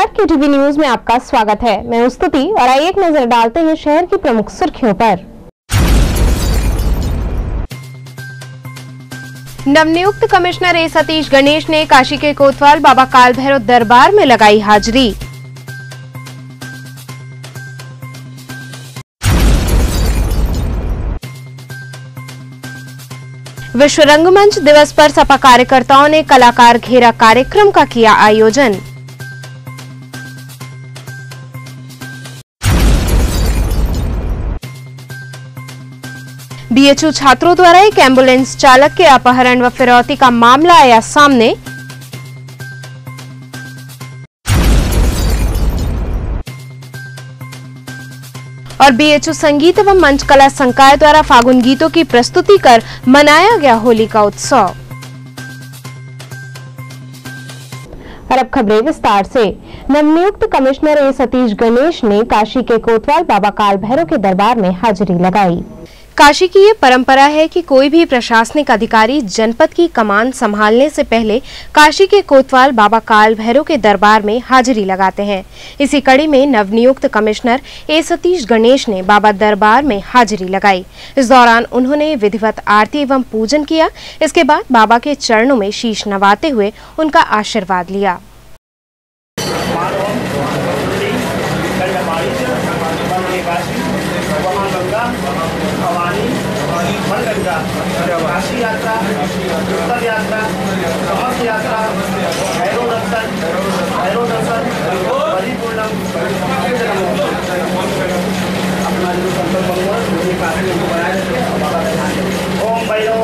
नमस्कार, KTV news में आपका स्वागत है। मैं स्तुति और आइए एक नजर डालते हैं शहर की प्रमुख सुर्खियों पर। नवनियुक्त कमिश्नर ए सतीश गणेश ने काशी के कोतवाल बाबा काल भैरव दरबार में लगाई हाजिरी। विश्व रंगमंच दिवस पर सपा कार्यकर्ताओं ने कलाकार घेरा कार्यक्रम का किया आयोजन। बीएचयू छात्रों द्वारा एक एम्बुलेंस चालक के अपहरण व फिरौती का मामला आया सामने। और बीएचयू संगीत एवं मंच कला संकाय द्वारा फागुन गीतों की प्रस्तुति कर मनाया गया होली का उत्सव। और अब खबरें विस्तार से। नवनियुक्त कमिश्नर ए सतीश गणेश ने काशी के कोतवाल बाबा काल भैरव के दरबार में हाजिरी लगाई। काशी की ये परंपरा है कि कोई भी प्रशासनिक अधिकारी जनपद की कमान संभालने से पहले काशी के कोतवाल बाबा काल भैरव के दरबार में हाजिरी लगाते हैं। इसी कड़ी में नवनियुक्त कमिश्नर ए सतीश गणेश ने बाबा दरबार में हाजिरी लगाई। इस दौरान उन्होंने विधिवत आरती एवं पूजन किया। इसके बाद बाबा के चरणों में शीश नवाते हुए उनका आशीर्वाद लिया। काशी यात्रा, उत्तर यात्रा, समस्त यात्रा, भैरव दर्शन, परिपूर्णम, अपना जो संकल्प होगा मुझे काशी को बनाए रखें। ओम भैरव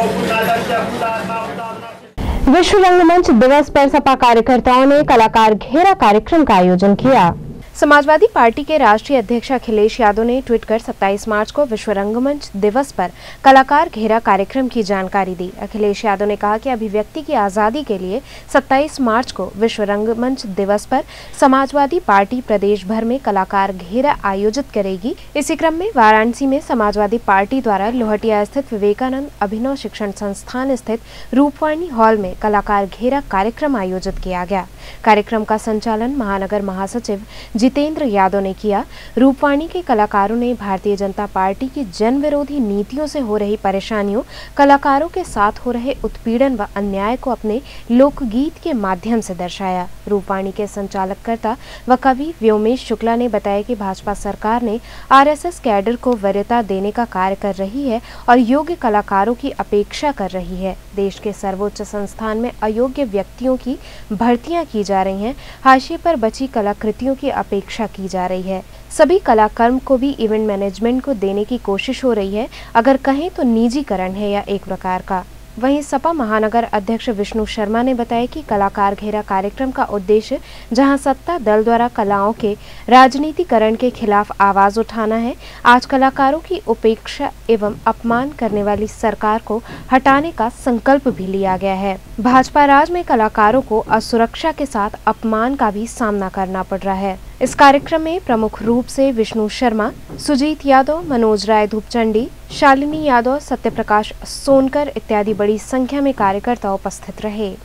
विश्व रंगमंच दिवस पर सपा कार्यकर्ताओं ने कलाकार घेरा कार्यक्रम का आयोजन किया। समाजवादी पार्टी के राष्ट्रीय अध्यक्ष अखिलेश यादव ने ट्वीट कर 27 मार्च को विश्व रंगमंच दिवस पर कलाकार घेरा कार्यक्रम की जानकारी दी। अखिलेश यादव ने कहा कि अभिव्यक्ति की आज़ादी के लिए 27 मार्च को विश्व रंगमंच दिवस पर समाजवादी पार्टी प्रदेश भर में कलाकार घेरा आयोजित करेगी। इसी क्रम में वाराणसी में समाजवादी पार्टी द्वारा लोहटिया स्थित विवेकानंद अभिनव शिक्षण संस्थान स्थित रूपवाणी हॉल में कलाकार घेरा कार्यक्रम आयोजित किया गया। कार्यक्रम का संचालन महानगर महासचिव जितेंद्र यादव ने किया। रूपवाणी के कलाकारों ने भारतीय जनता पार्टी की जन विरोधी नीतियों से हो रही परेशानियों, कलाकारों के साथ हो रहे उत्पीड़न व अन्याय को अपने लोकगीत के माध्यम से दर्शाया। रूपवाणी के संचालककर्ता व कवि व्योमेश शुक्ला ने बताया कि भाजपा सरकार ने आरएसएस कैडर को वरीयता देने का कार्य कर रही है और योग्य कलाकारों की अपेक्षा कर रही है। देश के सर्वोच्च संस्थान में अयोग्य व्यक्तियों की भर्तियां की जा रही हैं। हाशिए पर बची कलाकृतियों की अपेक्षा की जा रही है। सभी कलाकर्म को भी इवेंट मैनेजमेंट को देने की कोशिश हो रही है। अगर कहें तो निजीकरण है या एक प्रकार का। वहीं सपा महानगर अध्यक्ष विष्णु शर्मा ने बताया कि कलाकार घेरा कार्यक्रम का उद्देश्य जहां सत्ता दल द्वारा कलाओं के राजनीतिकरण के खिलाफ आवाज उठाना है, आज कलाकारों की उपेक्षा एवं अपमान करने वाली सरकार को हटाने का संकल्प भी लिया गया है। भाजपा राज में कलाकारों को असुरक्षा के साथ अपमान का भी सामना करना पड़ रहा है। इस कार्यक्रम में प्रमुख रूप से विष्णु शर्मा, सुजीत यादव, मनोज राय धूपचंडी, शालिनी यादव, सत्यप्रकाश सोनकर इत्यादि बड़ी संख्या में कार्यकर्ता उपस्थित रहे।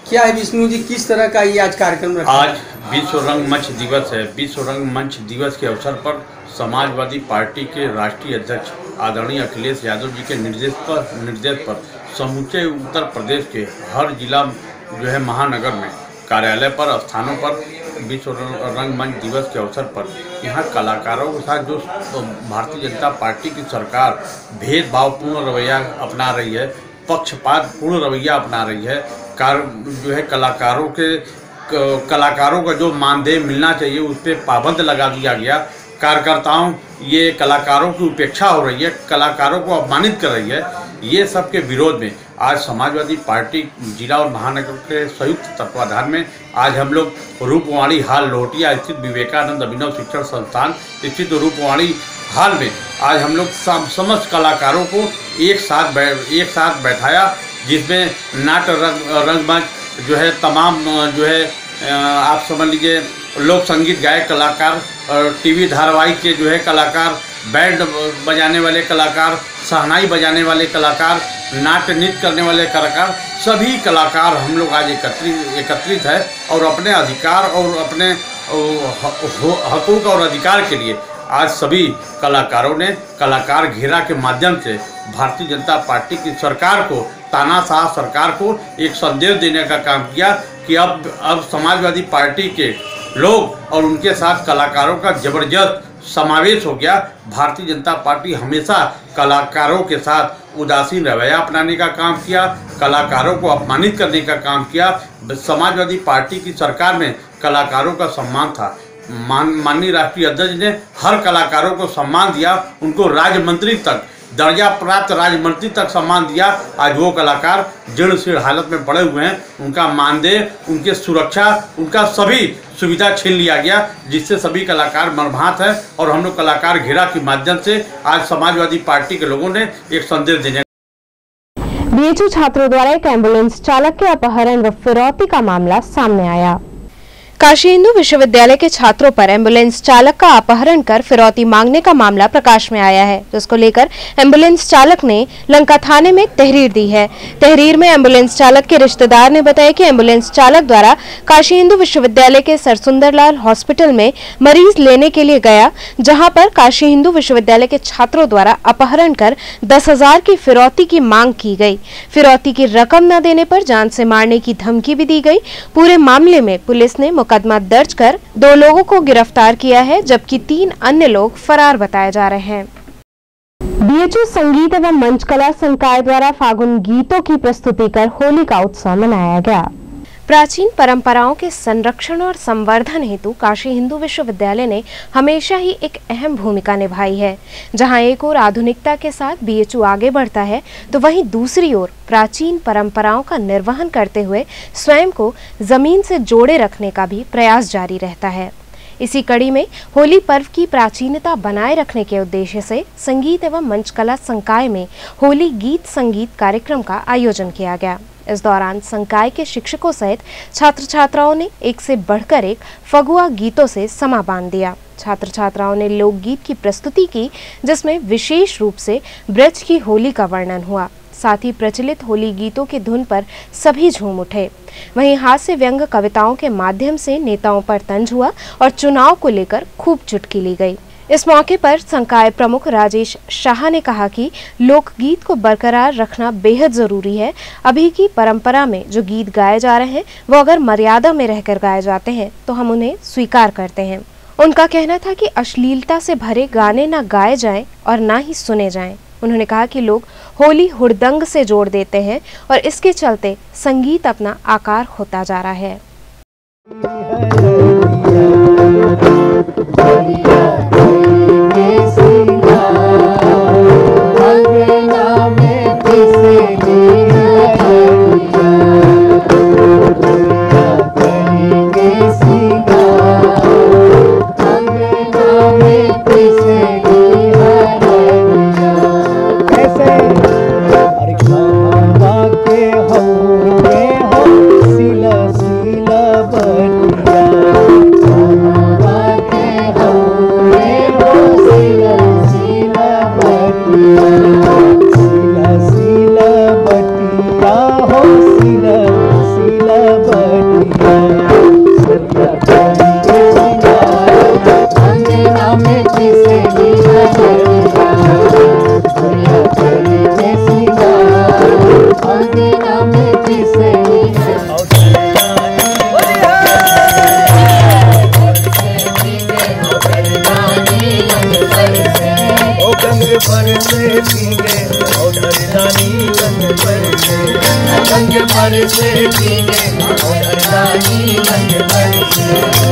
क्या है विष्णु जी, किस तरह का ये आज कार्यक्रम रखा? आज विश्व रंगमंच दिवस है। विश्व रंगमंच दिवस के अवसर पर समाजवादी पार्टी के राष्ट्रीय अध्यक्ष आदरणीय अखिलेश यादव जी के निर्देश पर समूचे उत्तर प्रदेश के हर जिला जो है महानगर में कार्यालय पर स्थानों पर विश्व रंगमंच दिवस के अवसर पर यहाँ कलाकारों के साथ जो भारतीय जनता पार्टी की सरकार भेदभावपूर्ण रवैया अपना रही है, पक्षपातपूर्ण रवैया अपना रही है, जो है कलाकारों का जो मानदेय मिलना चाहिए उस पर पाबंद लगा दिया गया कार्यकर्ताओं, ये कलाकारों की उपेक्षा हो रही है, कलाकारों को अपमानित कर रही है, ये सब के विरोध में आज समाजवादी पार्टी जिला और महानगर के संयुक्त तत्वाधान में आज हम लोग रूपवाणी हॉल लोटिया स्थित विवेकानंद अभिनव शिक्षण संस्थान स्थित रूपवाणी हॉल में आज हम लोग समस्त कलाकारों को एक साथ बैठाया, जिसमें नाट्य रंगमंच जो है, तमाम जो है आप समझ लीजिए लोक संगीत गायक कलाकार और टीवी धारावाहिक के जो है कलाकार, बैंड बजाने वाले कलाकार, शहनाई बजाने वाले कलाकार, नाट्य नृत्य करने वाले कलाकार, सभी कलाकार हम लोग आज एकत्रित है और अपने अधिकार और अपने हकूक़ और अधिकार के लिए आज सभी कलाकारों ने कलाकार घेरा के माध्यम से भारतीय जनता पार्टी की सरकार को, तानाशाह सरकार को एक संदेश देने का काम किया कि अब समाजवादी पार्टी के लोग और उनके साथ कलाकारों का जबरदस्त समावेश हो गया। भारतीय जनता पार्टी हमेशा कलाकारों के साथ उदासीन रवैया अपनाने का काम किया, कलाकारों को अपमानित करने का काम किया। समाजवादी पार्टी की सरकार में कलाकारों का सम्मान था। माननीय राष्ट्रीय अध्यक्ष ने हर कलाकारों को सम्मान दिया, उनको राज्य मंत्री तक, दर्जा प्राप्त राज्य मंत्री तक सम्मान दिया। आज वो कलाकार जीर्ण हालत में पड़े हुए हैं, उनका मानदेय, उनके सुरक्षा, उनका सभी सुविधा छीन लिया गया, जिससे सभी कलाकार मर्माहत है। और हम लोग कलाकार घेरा के माध्यम से आज समाजवादी पार्टी के लोगों ने एक संदेश देने। बीएचयू छात्रों द्वारा एक एम्बुलेंस चालक के अपहरण व फिरौती का मामला सामने आया। काशी हिंदू विश्वविद्यालय के छात्रों पर एम्बुलेंस चालक का अपहरण कर फिरौती मांगने का मामला प्रकाश में आया है, जिसको लेकर एम्बुलेंस चालक ने लंका थाने में तहरीर दी है। तहरीर में एम्बुलेंस चालक के रिश्तेदार ने बताया कि एम्बुलेंस चालक द्वारा काशी हिंदू विश्वविद्यालय के सरसुंदरलाल हॉस्पिटल में मरीज लेने के लिए गया, जहां पर काशी हिंदू विश्वविद्यालय के छात्रों द्वारा अपहरण कर 10,000 की फिरौती की मांग की गई। फिरौती की रकम न देने पर जान से मारने की धमकी भी दी गई। पूरे मामले में पुलिस ने मुकदमा दर्ज कर 2 लोगों को गिरफ्तार किया है, जबकि 3 अन्य लोग फरार बताए जा रहे हैं। बीएचयू संगीत एवं मंच कला संकाय द्वारा फागुन गीतों की प्रस्तुति कर होली का उत्सव मनाया गया। प्राचीन परंपराओं के संरक्षण और संवर्धन हेतु काशी हिंदू विश्वविद्यालय ने हमेशा ही एक अहम भूमिका निभाई है। जहां एक ओर आधुनिकता के साथ बीएचयू आगे बढ़ता है, तो वहीं दूसरी ओर प्राचीन परंपराओं का निर्वहन करते हुए स्वयं को जमीन से जोड़े रखने का भी प्रयास जारी रहता है। इसी कड़ी में होली पर्व की प्राचीनता बनाए रखने के उद्देश्य से संगीत एवं मंच कला संकाय में होली गीत संगीत कार्यक्रम का आयोजन किया गया। इस दौरान संकाय के शिक्षकों सहित छात्र छात्राओं ने एक से बढ़कर एक फगुआ गीतों से समा बांध दिया। छात्र छात्राओं ने लोकगीत की प्रस्तुति की, जिसमें विशेष रूप से ब्रज की होली का वर्णन हुआ। साथ ही प्रचलित होली गीतों की धुन पर सभी झूम उठे। वहीं हास्य व्यंग कविताओं के माध्यम से नेताओं पर तंज हुआ और चुनाव को लेकर खूब चुटकी ली गई। इस मौके पर संकाय प्रमुख राजेश शाह ने कहा कि लोकगीत को बरकरार रखना बेहद जरूरी है। अभी की परंपरा में जो गीत गाए जा रहे हैं, वो अगर मर्यादा में रहकर गाए जाते हैं तो हम उन्हें स्वीकार करते हैं। उनका कहना था कि अश्लीलता से भरे गाने ना गाए जाएं और ना ही सुने जाएं। उन्होंने कहा कि लोग होली हुड़दंग से जोड़ देते हैं और इसके चलते संगीत अपना आकार खोता जा रहा है।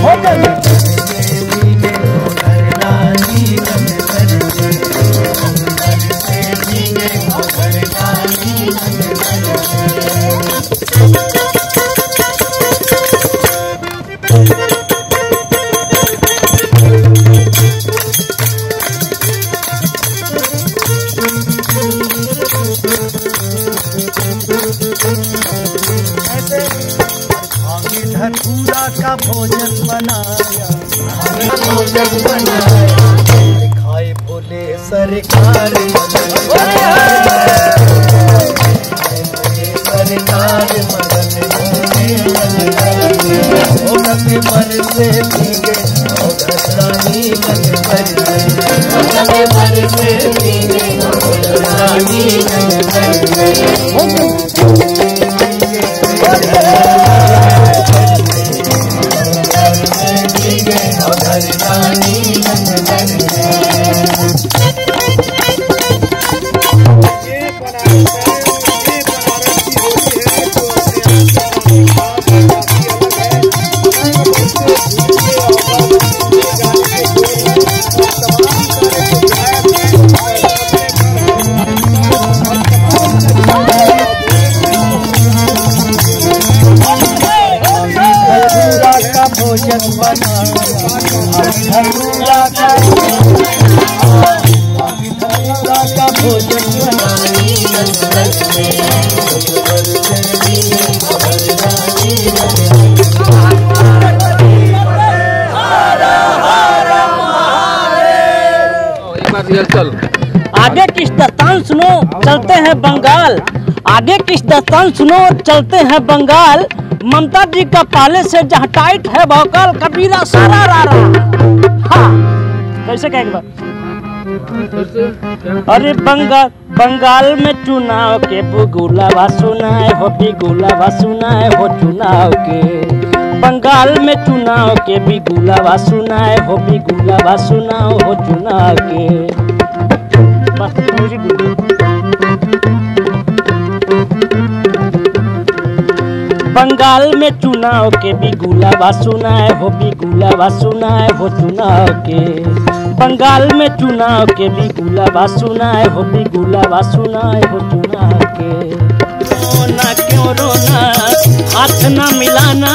हो भोजन बनाए, खाए बोले सरकार सरकार मदन मोहने मर से पीगे रानी नग मर से पीगे रानी भोजन का भोजन आगे किस दस्तान सुनो चलते हैं बंगाल, आगे किस दस्तान सुनो चलते हैं बंगाल। ममता जी का पहले से जहाँ टाइट है भौकाल, कबीरा सारा रारा। हाँ कैसे कहेंगे? अरे बंगाल में चुनाव के बुगुलावा सुनाए हो, बिगुलावा सुनाए हो चुनाव के। बंगाल में चुनाव के बिगुलावा सुनाए हो, बिगुलावा सुनाओ हो चुनाव के। बंगाल में चुनाव के बिगुलावा सुनाए हो, बिगुलावा सुनाए हो चुनाव के। बंगाल में चुनाव के बिगुलावा सुनाए हो, बिगुलावा सुनाए हो चुनाव के। रोना क्यों रोना, हाथ न मिलाना,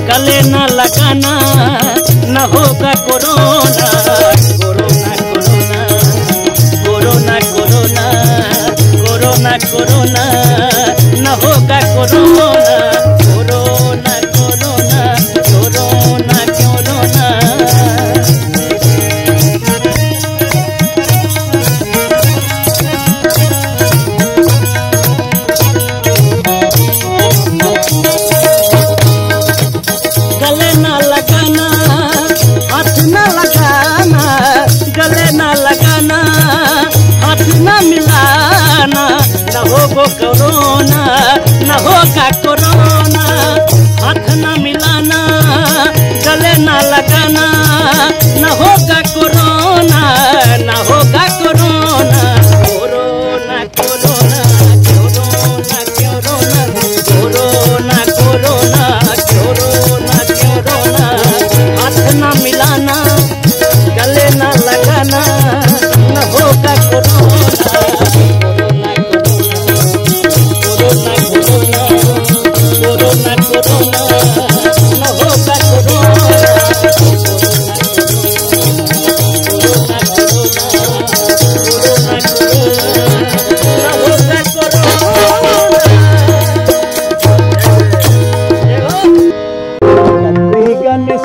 गले न लगाना, न होगा corona. Corona corona corona corona corona corona, न होगा corona. Corona corona corona corona. गले न लगाना, हाथ न लगाना, गले न लगाना, हाथ न मिलाना, न होगा कोरोना, न होगा कोरोना। हाथ न मिलाना, गले न लगाना, न होगा कोरोना, न होगा corona. Corona corona corona corona corona corona corona. हाथ न मिलाना, गले न लगाना, न होगा कोरोना।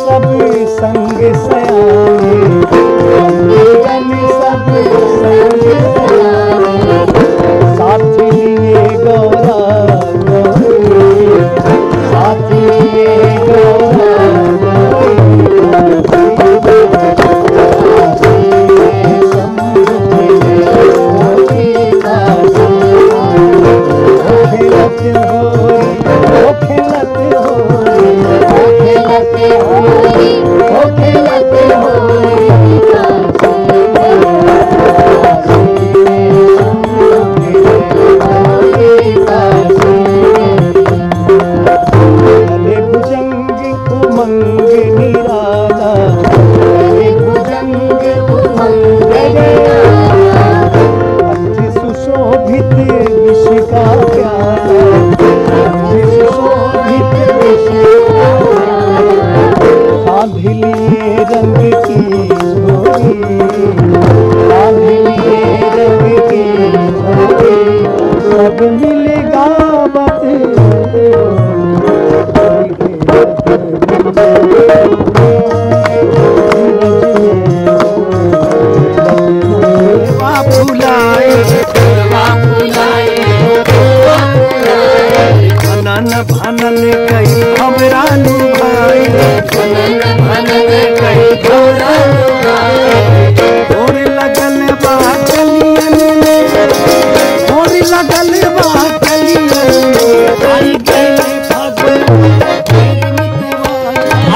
सब संग सयाने, सब संग सयाने। फुलाए भनन भनन कई हमरा लुभाए और लगल बा कलियन में और लगल बा कलियन में आई गई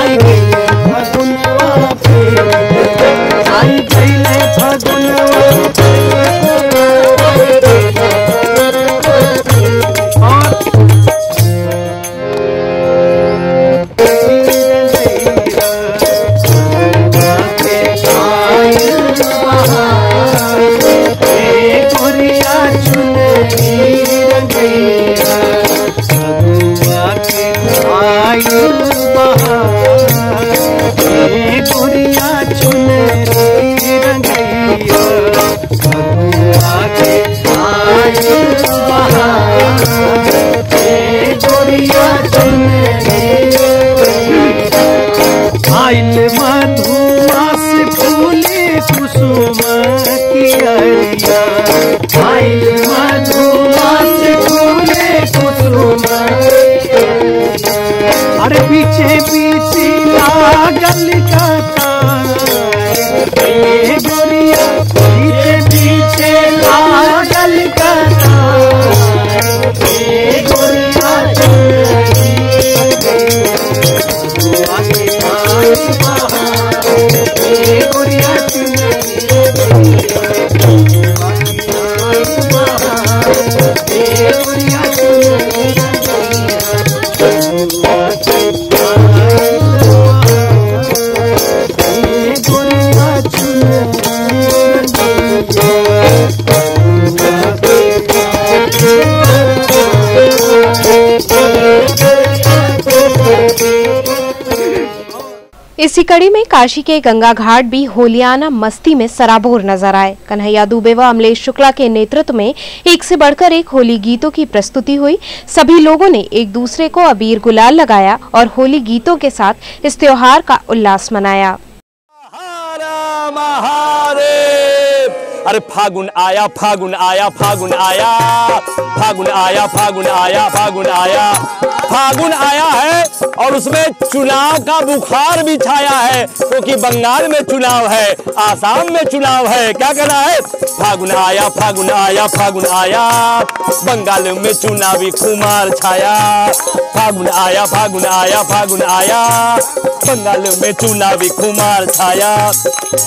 आई गई फगुनवा फिर आई गई फगुनवा आइल मधुमास फूले कुसुम की अरिया आइल मधुमास फूले कुसुम अरे पीछे पीछे लागल कथा गोरिया पीछे पीछे लागल कथा गोरिया इसी कड़ी में काशी के गंगा घाट भी होलियाना मस्ती में सराबोर नजर आए। कन्हैया दुबे व अमलेश शुक्ला के नेतृत्व में एक से बढ़कर एक होली गीतों की प्रस्तुति हुई। सभी लोगों ने एक दूसरे को अबीर गुलाल लगाया और होली गीतों के साथ इस त्योहार का उल्लास मनाया। अरे फागुन आया फागुन आया फागुन आया फागुन आया फागुन आया फागुन आया फागुन आया है और उसमें चुनाव का बुखार भी छाया है, क्योंकि बंगाल में चुनाव है, आसाम में चुनाव है। क्या कहना है? फागुन आया फागुन आया फागुन आया, बंगाल में चुनावी खुमार छाया। फागुन आया फागुन आया फागुन आया, बंगाल में चुनावी खुमार छाया।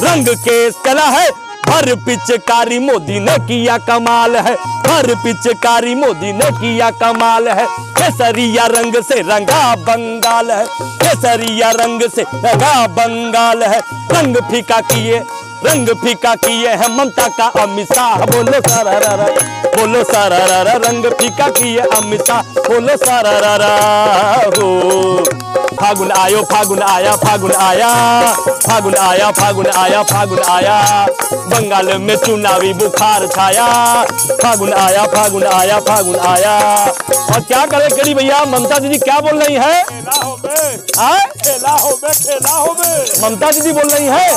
रंग के कला है हर पिचकारी मोदी ने किया कमाल है, हर पिचकारी मोदी ने किया कमाल है। केसरिया रंग से रंगा बंगाल है, केसरिया रंग से रंगा बंगाल है। रंग फीका किए है ममता का अमित शाह। बोलो सरारा बोलो सरारा, रंग फीका किए अमित शाह। बोलो सरारा हो। फागुन आयो फागुन आया फागुन आया फागुन आया फागुन आया फागुन आया, बंगाल में चुनावी बुखार छाया। फागुन आया फागुन आया फागुन आया। और क्या करे करी भैया, ममता दीदी क्या बोल रही है? ममता दीदी बोल रही है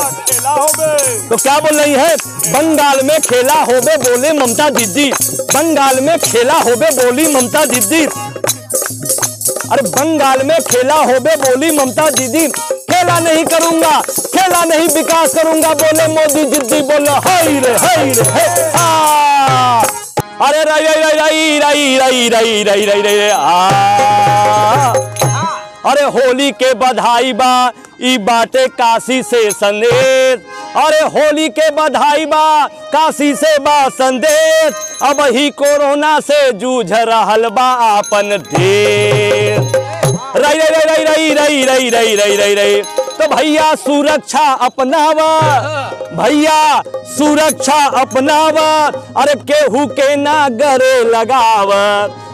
तो क्या बोल रही है? बंगाल में खेला होबे बोले ममता दीदी, बंगाल में खेला होबे बोली ममता दीदी। अरे बंगाल में खेला होबे बोली ममता दीदी। खेला नहीं करूंगा, खेला नहीं विकास करूंगा बोले मोदी जिद्दी। बोलो हाय रे हाय रे हाय। अरे रई रई रई रई रई रई रई रई रई आ। अरे होली के बधाई बा ई बाटे काशी से संदेश। अरे होली के बधाई बा काशी से बा संदेश। अब ही कोरोना से जूझ रहल बा आपन देश। रई रई रई रई रई रई रई रई रई रई। तो भैया सुरक्षा अपनावा, भैया सुरक्षा अपनावा। अरे केहू के ना गरे लगावा।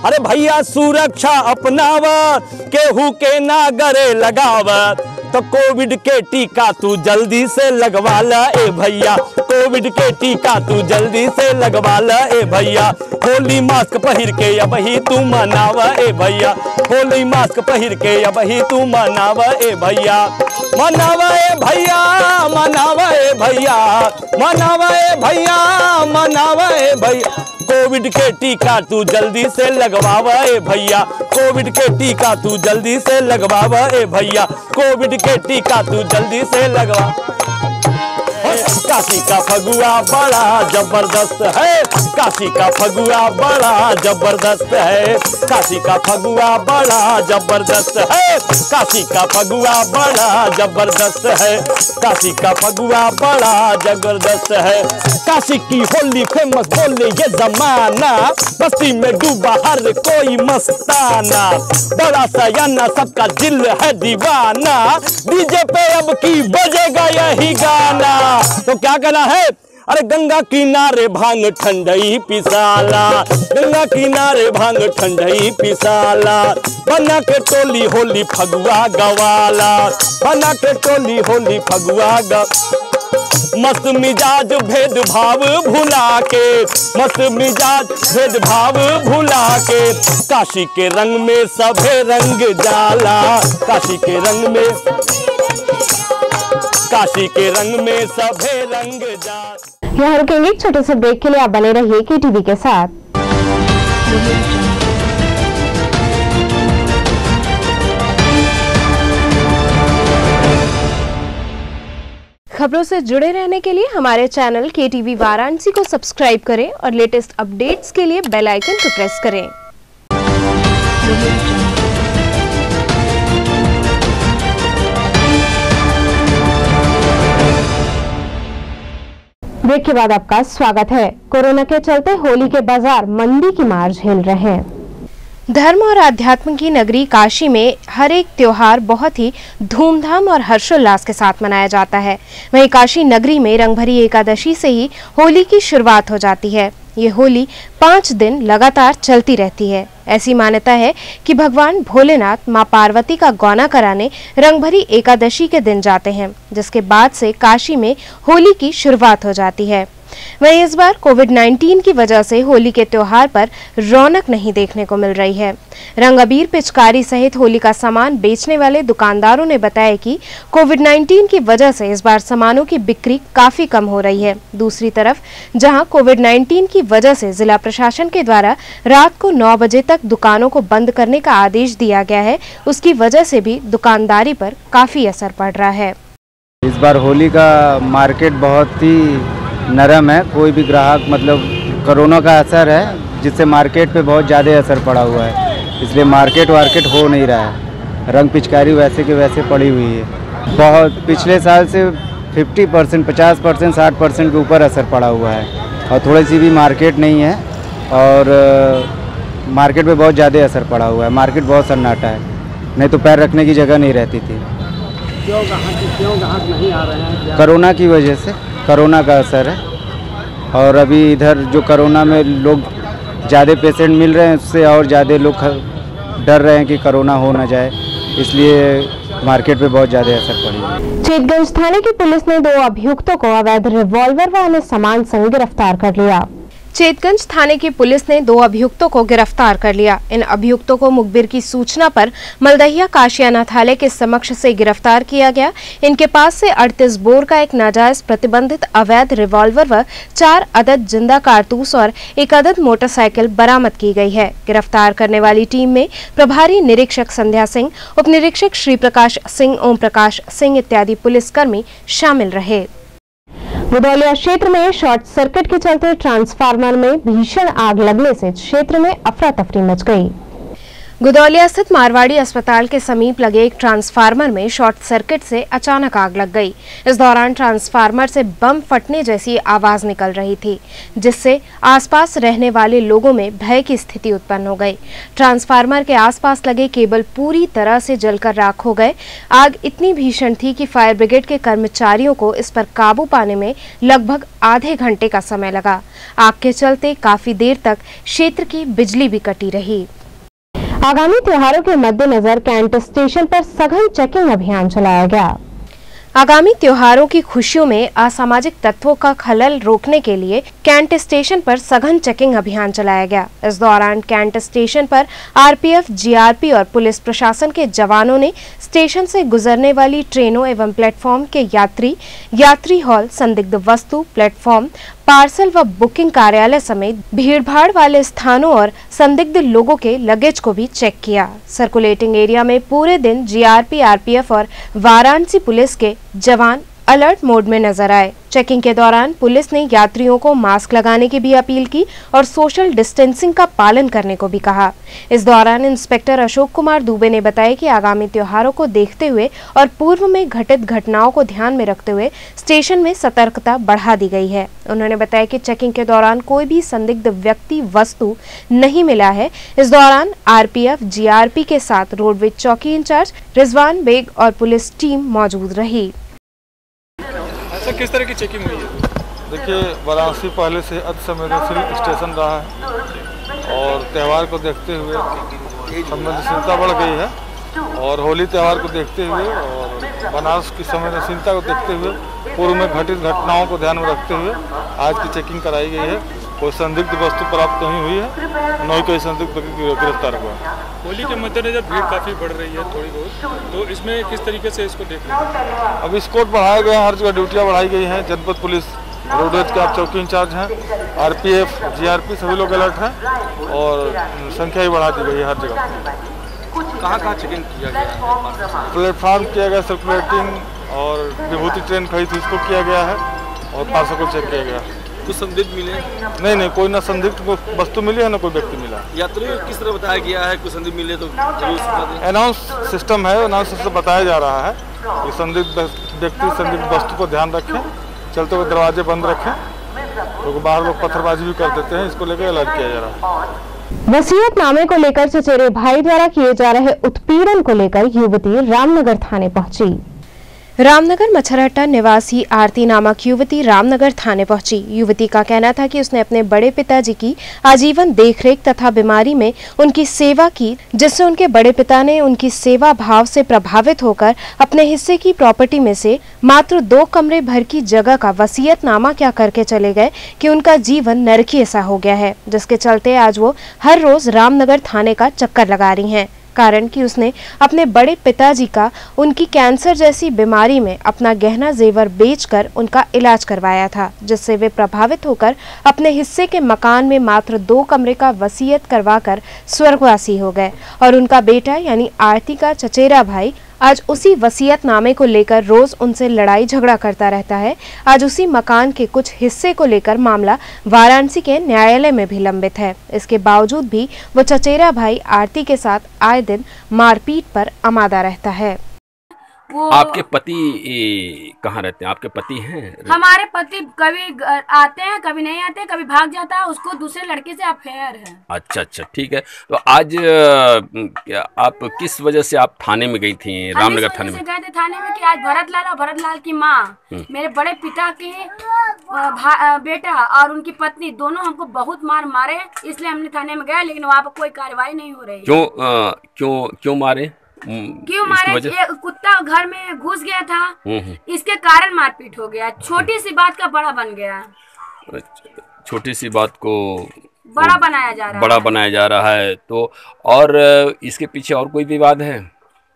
अरे भैया सुरक्षा अपनावा, केहू के ना गरे लगावा। तो कोविड के टीका तू जल्दी से लगवा ला ए भैया, कोविड के टीका तू जल्दी से लगवा ला ए भैया। होली मास्क पहिर के अब ही तू मनावा ए भैया, होली मास्क पहिर के अब ही तू मनावा ए भैया। मनावा ए भैया, मनावा ए भैया, मनावा ए भैया, मनावे भैया, कोविड के टीका तू जल्दी से लगवावे भैया, कोविड के टीका तू जल्दी से लगवावे भैया, कोविड के टीका तू जल्दी से लगवा। काशी का फगुआ बड़ा जबरदस्त है, काशी का फगुआ बड़ा जबरदस्त है, काशी का फगुआ बड़ा जबरदस्त है, काशी का फगुआ बड़ा जबरदस्त है, काशी का फगुआ बड़ा जबरदस्त है। काशी की होली फेमस बोले ये जमाना, बस्ती में डूबा हर कोई मस्ताना, बड़ा सयाना सबका दिल है दीवाना, डीजे पे अब की बजेगा यही गाना। तो क्या करना है, अरे गंगा किनारे भांग ठंडई पिसाला, गंगा किनारे भांग ठंडई पिसाला, बना के टोली होली फगुआ गवाला, बना के टोली होली फगुआ मस्त मिजाज भेदभाव भुला के, मस्त मिजाज भेदभाव भुला के, काशी के रंग में सभे रंग जाला, काशी के रंग में, काशी के रंग में सभे रंग जाला। यहाँ रुकेंगे एक छोटे से ब्रेक के लिए, आप बने रहिए KTV के साथ। खबरों से जुड़े रहने के लिए हमारे चैनल KTV वाराणसी को सब्सक्राइब करें और लेटेस्ट अपडेट्स के लिए बेल आइकन को प्रेस करें। ब्रेक के बाद आपका स्वागत है। कोरोना के चलते होली के बाजार मंदी की मार झेल रहे हैं। धर्म और अध्यात्म की नगरी काशी में हर एक त्योहार बहुत ही धूमधाम और हर्षोल्लास के साथ मनाया जाता है। वहीं काशी नगरी में रंगभरी एकादशी से ही होली की शुरुआत हो जाती है। ये होली 5 दिन लगातार चलती रहती है। ऐसी मान्यता है कि भगवान भोलेनाथ मां पार्वती का गौना कराने रंगभरी एकादशी के दिन जाते हैं, जिसके बाद से काशी में होली की शुरुआत हो जाती है। वहीं इस बार कोविड-19 की वजह से होली के त्योहार पर रौनक नहीं देखने को मिल रही है। रंग अबीर पिचकारी सहित होली का सामान बेचने वाले दुकानदारों ने बताया कि कोविड-19 की वजह से इस बार सामानों की बिक्री काफी कम हो रही है। दूसरी तरफ जहां कोविड-19 की वजह से जिला प्रशासन के द्वारा रात को 9 बजे तक दुकानों को बंद करने का आदेश दिया गया है, उसकी वजह से भी दुकानदारी पर काफी असर पड़ रहा है। इस बार होली का मार्केट बहुत ही नरम है, कोई भी ग्राहक मतलब कोरोना का असर है जिससे मार्केट पे बहुत ज़्यादा असर पड़ा हुआ है, इसलिए मार्केट हो नहीं रहा है। रंग पिचकारी वैसे के वैसे पड़ी हुई है। बहुत पिछले साल से 50%, 50%, 60% के ऊपर असर पड़ा हुआ है और थोड़ी सी भी मार्केट नहीं है और मार्केट पे बहुत ज़्यादा असर पड़ा हुआ है। मार्केट बहुत सन्नाटा है, नहीं तो पैर रखने की जगह नहीं रहती थी। क्यों ग्राहक नहीं आ रहे हैं? कोरोना की वजह से, कोरोना का असर है और अभी इधर जो कोरोना में लोग ज़्यादा पेशेंट मिल रहे हैं, उससे और ज़्यादा लोग डर रहे हैं कि कोरोना हो ना जाए, इसलिए मार्केट पे बहुत ज़्यादा असर पड़ी। चेतगंज थाने की पुलिस ने 2 अभियुक्तों को अवैध रिवॉल्वर व अन्य सामान संग गिरफ्तार कर लिया। चेतगंज थाने की पुलिस ने 2 अभियुक्तों को गिरफ्तार कर लिया। इन अभियुक्तों को मुखबिर की सूचना पर मलदहिया काशी अनाथालय के समक्ष से गिरफ्तार किया गया। इनके पास से 38 बोर का एक नाजायज प्रतिबंधित अवैध रिवॉल्वर व 4 अदद जिंदा कारतूस और 1 अदद मोटरसाइकिल बरामद की गई है। गिरफ्तार करने वाली टीम में प्रभारी निरीक्षक संध्या सिंह, उप निरीक्षक श्री प्रकाश सिंह, ओम प्रकाश सिंह इत्यादि पुलिसकर्मी शामिल रहे। गुदौलिया क्षेत्र में शॉर्ट सर्किट के चलते ट्रांसफार्मर में भीषण आग लगने से क्षेत्र में अफरा तफरी मच गई। गुदौलिया स्थित मारवाड़ी अस्पताल के समीप लगे एक ट्रांसफार्मर में शॉर्ट सर्किट से अचानक आग लग गई। इस दौरान ट्रांसफार्मर से बम फटने जैसी आवाज निकल रही थी, जिससे आसपास रहने वाले लोगों में भय की स्थिति उत्पन्न हो गई। ट्रांसफार्मर के आसपास लगे केबल पूरी तरह से जलकर राख हो गए। आग इतनी भीषण थी कि फायर ब्रिगेड के कर्मचारियों को इस पर काबू पाने में लगभग आधे घंटे का समय लगा। आग के चलते काफी देर तक क्षेत्र की बिजली भी कटी रही। आगामी त्योहारों के मद्देनजर कैंट स्टेशन पर सघन चेकिंग अभियान चलाया गया। आगामी त्योहारों की खुशियों में असामाजिक तत्वों का खलल रोकने के लिए कैंट स्टेशन पर सघन चेकिंग अभियान चलाया गया। इस दौरान कैंट स्टेशन पर आरपीएफ, जीआरपी और पुलिस प्रशासन के जवानों ने स्टेशन से गुजरने वाली ट्रेनों एवं प्लेटफॉर्म के यात्री हॉल, संदिग्ध वस्तु, प्लेटफॉर्म, पार्सल व बुकिंग कार्यालय समेत भीड़भाड़ वाले स्थानों और संदिग्ध लोगों के लगेज को भी चेक किया। सर्कुलेटिंग एरिया में पूरे दिन जीआरपी, आरपीएफ और वाराणसी पुलिस के जवान अलर्ट मोड में नजर आए। चेकिंग के दौरान पुलिस ने यात्रियों को मास्क लगाने की भी अपील की और सोशल डिस्टेंसिंग का पालन करने को भी कहा। इस दौरान इंस्पेक्टर अशोक कुमार दुबे ने बताया कि आगामी त्योहारों को देखते हुए और पूर्व में घटित घटनाओं को ध्यान में रखते हुए स्टेशन में सतर्कता बढ़ा दी गई है। उन्होंने बताया कि चेकिंग के दौरान कोई भी संदिग्ध व्यक्ति, वस्तु नहीं मिला है। इस दौरान आरपीएफ, जीआरपी के साथ रोडवेज चौकी इंचार्ज रिजवान बेग और पुलिस टीम मौजूद रही। किस तरह की चेकिंग हुई है? देखिए, वाराणसी पहले से अतिसंवेदनशील स्टेशन रहा है और त्यौहार को देखते हुए संवेदनशीलता बढ़ गई है और होली त्यौहार को देखते हुए और बनारस की संवेदनशीलता को देखते हुए पूर्व में घटित घटनाओं को ध्यान में रखते हुए आज की चेकिंग कराई गई है। कोई संदिग्ध वस्तु प्राप्त नहीं हुई है, न ही कोई संदिग्ध गिरफ्तार हुआ। होली के मद्देनजर भीड़ काफ़ी बढ़ रही है थोड़ी बहुत, तो इसमें किस तरीके से इसको देख रहे हैं? अब स्कोर बढ़ाए गए हैं, हर जगह ड्यूटियाँ बढ़ाई गई हैं। जनपद पुलिस, रोडवेज के आप चौकी इंचार्ज हैं, आरपीएफ, जीआरपी सभी लोग अलर्ट हैं और संख्या भी बढ़ा दी गई है हर जगह। कहाँ चेकिंग किया गया? प्लेटफॉर्म किया गया, सर्कुलेटिंग और विभूति ट्रेन खड़ी थी उसको किया गया है और पार्सल को चेक किया गया। कुछ संदिग्ध मिले? नहीं, कोई ना संदिग्ध वस्तु मिली है, ना कोई व्यक्ति मिला। यात्रियों को किस तरह बताया गया है? कुछ संदिग्ध मिले तो जरूर अनाउंस सिस्टम है, अनाउंस सिस्टम बताया जा रहा है कि संदिग्ध व्यक्ति, संदिग्ध वस्तु को ध्यान रखें, चलते हुए दरवाजे बंद रखें, क्योंकि बाहर लोग पत्थरबाजी भी कर देते हैं। इसको लेकर अलर्ट किया जा रहा है। वसीयतनामे को लेकर चचेरे भाई द्वारा किए जा रहे उत्पीड़न को लेकर युवती रामनगर थाने पहुंची। रामनगर मच्छरहट्टा निवासी आरती नामक युवती रामनगर थाने पहुंची। युवती का कहना था कि उसने अपने बड़े पिताजी की आजीवन देखरेख तथा बीमारी में उनकी सेवा की, जिससे उनके बड़े पिता ने उनकी सेवा भाव से प्रभावित होकर अपने हिस्से की प्रॉपर्टी में से मात्र 2 कमरे भर की जगह का वसीयतनामा क्या करके चले गए कि उनका जीवन नरकीय सा हो गया है, जिसके चलते आज वो हर रोज रामनगर थाने का चक्कर लगा रही हैं। कारण कि उसने अपने बड़े पिताजी का उनकी कैंसर जैसी बीमारी में अपना गहना जेवर बेचकर उनका इलाज करवाया था, जिससे वे प्रभावित होकर अपने हिस्से के मकान में मात्र 2 कमरे का वसीयत करवाकर स्वर्गवासी हो गए और उनका बेटा यानी आरती का चचेरा भाई आज उसी वसीयतनामे को लेकर रोज उनसे लड़ाई झगड़ा करता रहता है। आज उसी मकान के कुछ हिस्से को लेकर मामला वाराणसी के न्यायालय में भी लंबित है। इसके बावजूद भी वो चचेरा भाई आरती के साथ आए दिन मारपीट पर आमादा रहता है। आपके पति कहाँ रहते हैं? आपके पति हैं? हमारे पति कभी आते हैं, कभी नहीं आते, कभी भाग जाता है, उसको दूसरे लड़के से अफेयर है। अच्छा, ठीक है। तो आज आप किस वजह से आप थाने में गई थी, रामनगर थाने में? गए थे थाने में कि आज भरत लाल की माँ, मेरे बड़े पिता के बेटा और उनकी पत्नी दोनों हमको बहुत मारे, इसलिए हमने थाने में गए, लेकिन वहाँ पर कोई कार्रवाई नहीं हो रही। क्यों मारे? क्यों मारे? ये कुत्ता घर में घुस गया था, इसके कारण मारपीट हो गया। छोटी सी बात का बड़ा बन गया। छोटी सी बात को बड़ा बनाया जा रहा है। तो और इसके पीछे और कोई विवाद है?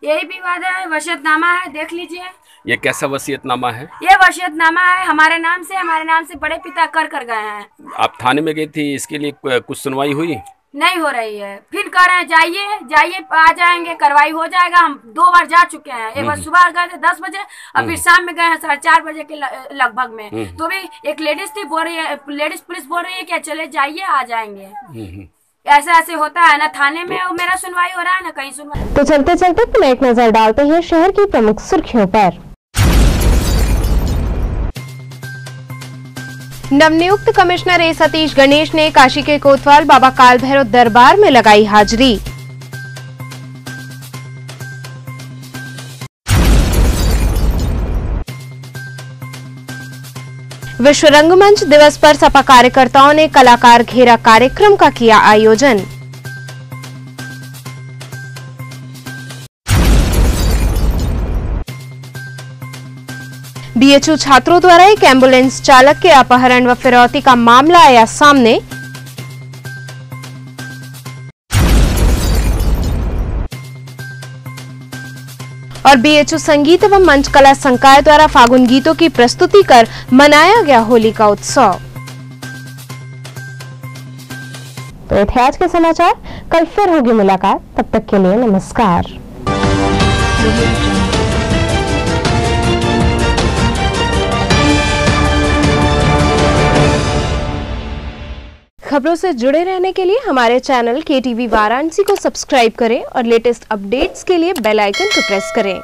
यही विवाद है, वसीयतनामा है, देख लीजिए। ये कैसा वसीयतनामा है? ये वसीयतनामा है हमारे नाम से बड़े पिता कर गए हैं। आप थाने में गई थी, इसके लिए कुछ सुनवाई हुई? नहीं हो रही है। फिर कह रहे हैं जाइए आ जाएंगे, कार्रवाई हो जाएगा। हम 2 बार जा चुके हैं। एक बार सुबह गए थे 10 बजे और फिर शाम में गए हैं 4:30 बजे के लगभग में। तो भी एक लेडीज थी, बोल रही है, लेडीज पुलिस बोल रही है कि चले जाइए, आ जाएंगे। ऐसे होता है ना, थाने में मेरा सुनवाई हो रहा है ना कहीं सुनवाई। तो चलते चलते पुनः एक नजर डालते हैं शहर की प्रमुख सुर्खियों पर। नवनियुक्त कमिश्नर ए सतीश गणेश ने काशी के कोतवाल बाबा काल भैरव दरबार में लगाई हाजिरी। विश्व रंगमंच दिवस पर सपा कार्यकर्ताओं ने कलाकार घेरा कार्यक्रम का किया आयोजन। बीएचयू छात्रों द्वारा एक एम्बुलेंस चालक के अपहरण व फिरौती का मामला आया सामने। और बीएचयू संगीत एवं मंच कला संकाय द्वारा फागुन गीतों की प्रस्तुति कर मनाया गया होली का उत्सव। तो ये थे आज के समाचार, कल फिर होगी मुलाकात, तब तक के लिए नमस्कार। खबरों से जुड़े रहने के लिए हमारे चैनल KTV वाराणसी को सब्सक्राइब करें और लेटेस्ट अपडेट्स के लिए बेल आइकन को प्रेस करें।